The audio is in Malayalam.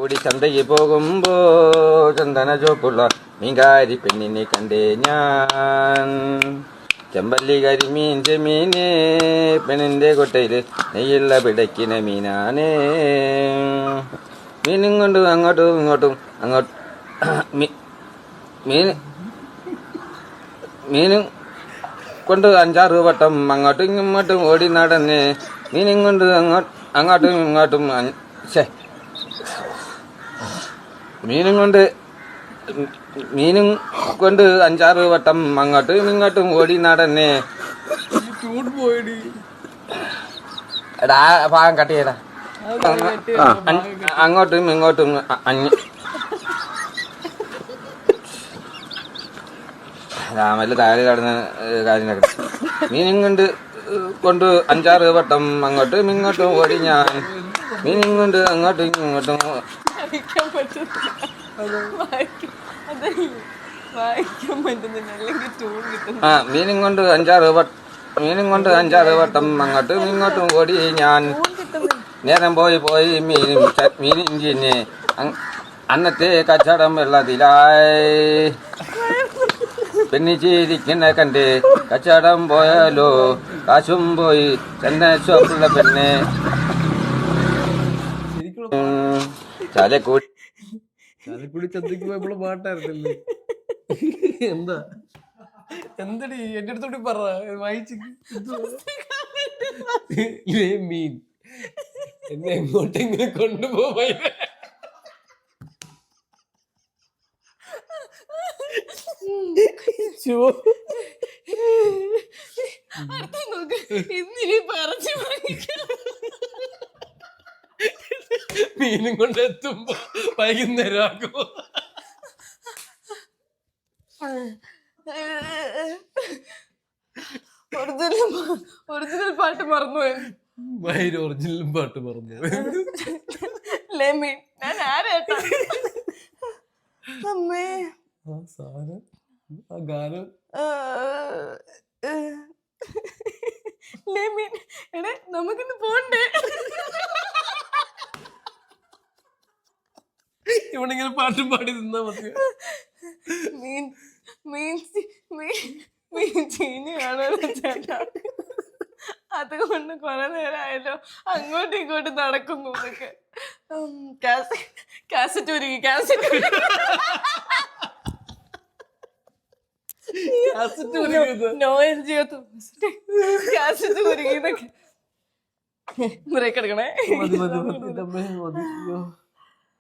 കൂടി ചന്തയ്ക്ക് പോകുമ്പോ ചന്ദന ചോപ്പുള്ള മീൻകാരി പെണ്ണിനെ കണ്ടേ ഞാൻ. ചെമ്പല്ലി കരിമീൻ ചെമീന് പെണ്ണിന്റെ കൊട്ടയില് നെയ്യുള്ള പിടയ്ക്കുന്ന മീനാണ്. മീനും കൊണ്ട് അങ്ങോട്ടും ഇങ്ങോട്ടും മീനും കൊണ്ട് 5-6 വട്ടം അങ്ങോട്ടും ഇങ്ങോട്ടും ഓടി നടന്ന് മീനും കൊണ്ട് അങ്ങോട്ടും ഇങ്ങോട്ടും മീനും കൊണ്ട് 5-6 വട്ടം അങ്ങോട്ടും ഇങ്ങോട്ടും ഓടി നടന്ന്. എടാ ഭാഗം കട്ട് ചെയ്യടാ. അങ്ങോട്ടും ഇങ്ങോട്ടും രാമല് താഴെ കടന്ന കാര്യം മീനും കൊണ്ട് 5-6 വട്ടം അങ്ങോട്ടും ഇങ്ങോട്ടും ഓടി ഞാൻ. മീനും കൊണ്ട് അങ്ങോട്ടും ഇങ്ങോട്ടും മീനും കൊണ്ട് 5-6 വട്ടം അങ്ങോട്ടും ഇങ്ങോട്ടും ഓടി ഞാൻ. നേരം പോയി മീനും ചിന്നെ അന്നത്തെ കച്ചവടം വെള്ളത്തിലായി. പെണ്ണിച്ചിരിക്കുന്ന കണ്ട് കച്ചവടം പോയാലോ കാശും പോയി ചെന്ന ഷോപ്പുള്ള പെണ്ണ്. ചാലക്കുടി ചന്തയ്ക്ക് പോയപ്പോൾ പാട്ടായിരുന്നല്ലേ? എന്താ എന്തടി എന്റെ അടുത്തോട്ട് പറ വായിച്ചു. മീൻ എന്നെ എങ്ങോട്ടെങ്കിലും കൊണ്ടുപോയി. മീനും കൊണ്ട് എത്തുമ്പോ വൈകുന്നേരം ആക്കുമോ? ഒറിജിനൽ പാട്ട് മറന്നുപോയി. ഒറിജിനൽ പാട്ട് മറന്നുപോയി. ഞാൻ ആരേട്ടാ അമ്മേ ആ സാധനം ആ ഗാനം എടേ നമുക്കിന്ന് പോണ്ടേ? ഇവണിങ്ങനെ പാട്ടും പാടി നിന്നാ മതി. മീൻ ചീനിയാണോ ചേട്ടാ? അതുകൊണ്ട് കുറെ നേരമായല്ലോ അങ്ങോട്ടും ഇങ്ങോട്ടും നടക്കുന്നു. കാസറ്റ് ഒരുങ്ങി കാസറ്റ് ഒരുങ്ങി ബ്രേക്ക് എടുക്കണേ. മതി